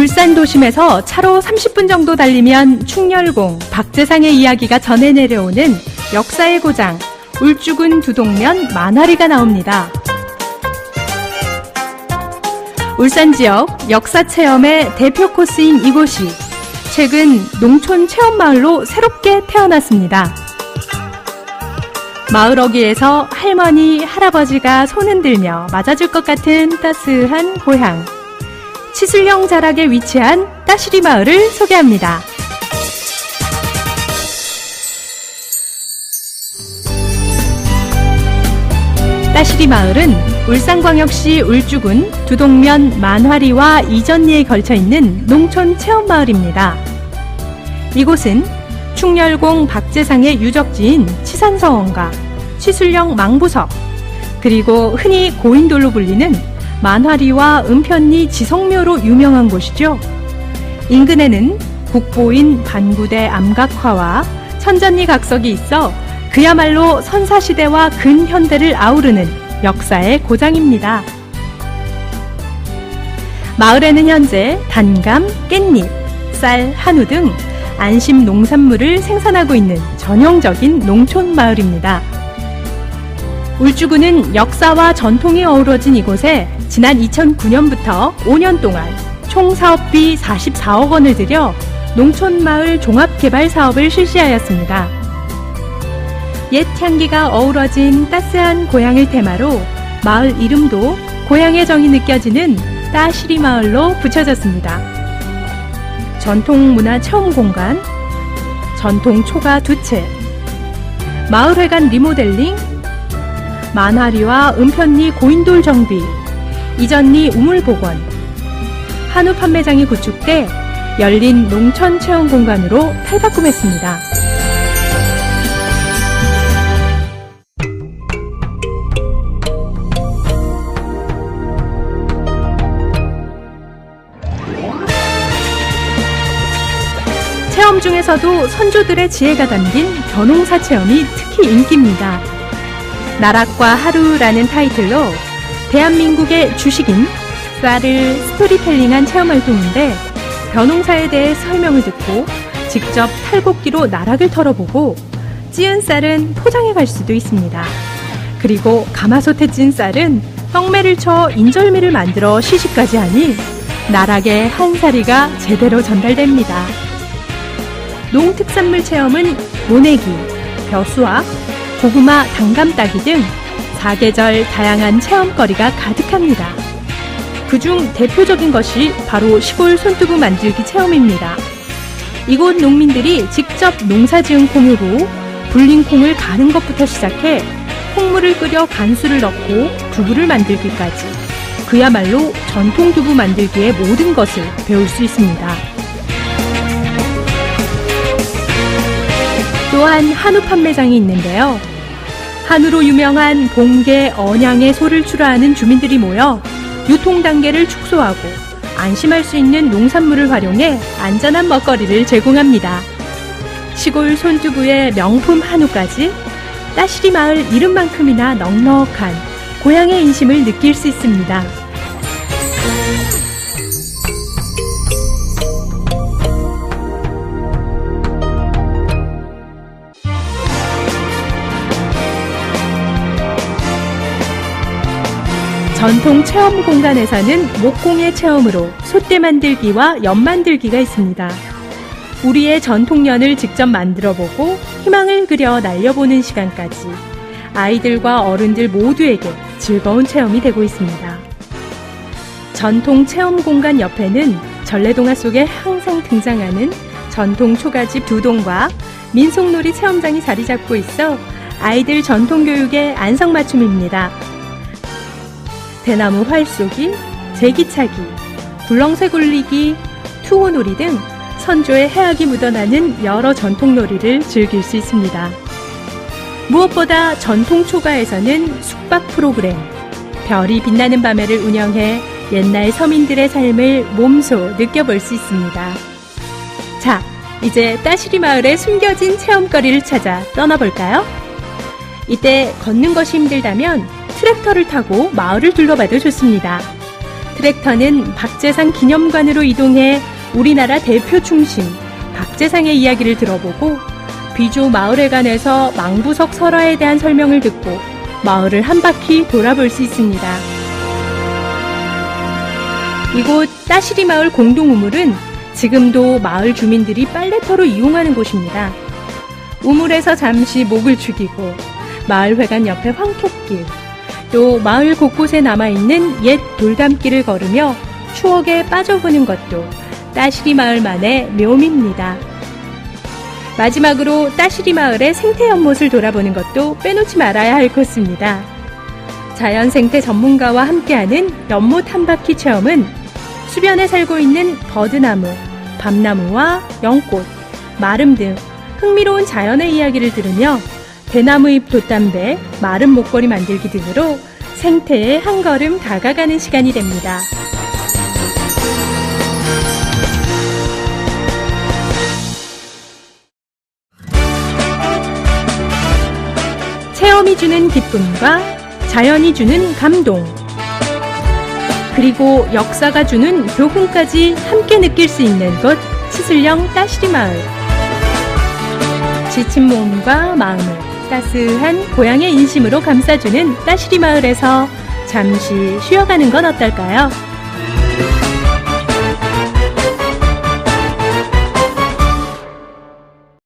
울산 도심에서 차로 30분 정도 달리면 충렬공, 박재상의 이야기가 전해 내려오는 역사의 고장, 울주군 두동면 만화리가 나옵니다. 울산 지역 역사 체험의 대표 코스인 이곳이 최근 농촌 체험마을로 새롭게 태어났습니다. 마을 어귀에서 할머니, 할아버지가 손 흔들며 맞아줄 것 같은 따스한 고향. 치술령 자락에 위치한 따시리 마을을 소개합니다. 따시리 마을은 울산광역시 울주군 두동면 만화리와 이전리에 걸쳐 있는 농촌 체험마을입니다. 이곳은 충렬공 박재상의 유적지인 치산서원과 치술령 망부석, 그리고 흔히 고인돌로 불리는 만화리와 은편리 지성묘로 유명한 곳이죠. 인근에는 국보인 반구대 암각화와 천전리 각석이 있어 그야말로 선사시대와 근현대를 아우르는 역사의 고장입니다. 마을에는 현재 단감, 깻잎, 쌀, 한우 등 안심 농산물을 생산하고 있는 전형적인 농촌 마을입니다. 울주군은 역사와 전통이 어우러진 이곳에 지난 2009년부터 5년 동안 총 사업비 44억 원을 들여 농촌마을 종합개발 사업을 실시하였습니다. 옛 향기가 어우러진 따스한 고향을 테마로 마을 이름도 고향의 정이 느껴지는 따시리 마을로 붙여졌습니다. 전통문화 체험 공간, 전통 초가 2채, 마을회관 리모델링, 만화리와 은편리 고인돌 정비, 이전리 우물복원, 한우 판매장이 구축돼 열린 농촌 체험 공간으로 탈바꿈했습니다. 체험 중에서도 선조들의 지혜가 담긴 벼농사 체험이 특히 인기입니다. 나락과 하루라는 타이틀로 대한민국의 주식인 쌀을 스토리텔링한 체험활동인데 벼농사에 대해 설명을 듣고 직접 탈곡기로 나락을 털어보고 찌은 쌀은 포장해 갈 수도 있습니다. 그리고 가마솥에 찐 쌀은 떡매를 쳐 인절미를 만들어 시식까지 하니 나락의 한사리가 제대로 전달됩니다. 농특산물 체험은 모내기, 벼수학, 고구마 당감 따기 등 사계절 다양한 체험거리가 가득합니다. 그중 대표적인 것이 바로 시골 손두부 만들기 체험입니다. 이곳 농민들이 직접 농사지은 콩으로 불린 콩을 가는 것부터 시작해 콩물을 끓여 간수를 넣고 두부를 만들기까지 그야말로 전통 두부 만들기의 모든 것을 배울 수 있습니다. 또한 한우 판매장이 있는데요. 한우로 유명한 봉계, 언양의 소를 출하하는 주민들이 모여 유통 단계를 축소하고 안심할 수 있는 농산물을 활용해 안전한 먹거리를 제공합니다. 시골 손두부의 명품 한우까지 따시리 마을 이름만큼이나 넉넉한 고향의 인심을 느낄 수 있습니다. 전통 체험 공간에서는 목공의 체험으로 솥대 만들기와 연 만들기가 있습니다. 우리의 전통연을 직접 만들어보고 희망을 그려 날려보는 시간까지 아이들과 어른들 모두에게 즐거운 체험이 되고 있습니다. 전통 체험 공간 옆에는 전래동화 속에 항상 등장하는 전통 초가집 두동과 민속놀이 체험장이 자리 잡고 있어 아이들 전통교육의 안성맞춤입니다. 대나무 활 쏘기, 제기차기, 굴렁쇠 굴리기, 투호놀이 등 선조의 해악이 묻어나는 여러 전통놀이를 즐길 수 있습니다. 무엇보다 전통 초가에서는 숙박 프로그램, 별이 빛나는 밤에를 운영해 옛날 서민들의 삶을 몸소 느껴볼 수 있습니다. 자, 이제 따시리 마을의 숨겨진 체험거리를 찾아 떠나볼까요? 이때 걷는 것이 힘들다면 트랙터를 타고 마을을 둘러봐도 좋습니다. 트랙터는 박재상 기념관으로 이동해 우리나라 대표 충신 박재상의 이야기를 들어보고 비조 마을회관에서 망부석 설화에 대한 설명을 듣고 마을을 한 바퀴 돌아볼 수 있습니다. 이곳 따시리 마을 공동우물은 지금도 마을 주민들이 빨래터로 이용하는 곳입니다. 우물에서 잠시 목을 죽이고 마을회관 옆에 황토길, 또 마을 곳곳에 남아있는 옛 돌담길을 걸으며 추억에 빠져보는 것도 따시리 마을만의 묘미입니다. 마지막으로 따시리 마을의 생태 연못을 돌아보는 것도 빼놓지 말아야 할 코스입니다. 자연생태 전문가와 함께하는 연못 한 바퀴 체험은 주변에 살고 있는 버드나무, 밤나무와 연꽃, 마름 등 흥미로운 자연의 이야기를 들으며 대나무잎 돛담배, 마름 목걸이 만들기 등으로 생태에 한 걸음 다가가는 시간이 됩니다. 체험이 주는 기쁨과 자연이 주는 감동, 그리고 역사가 주는 교훈까지 함께 느낄 수 있는 곳 시슬령 따시리 마을. 지친 몸과 마음을 따스한 고향의 인심으로 감싸주는 따시리 마을에서 잠시 쉬어가는 건 어떨까요?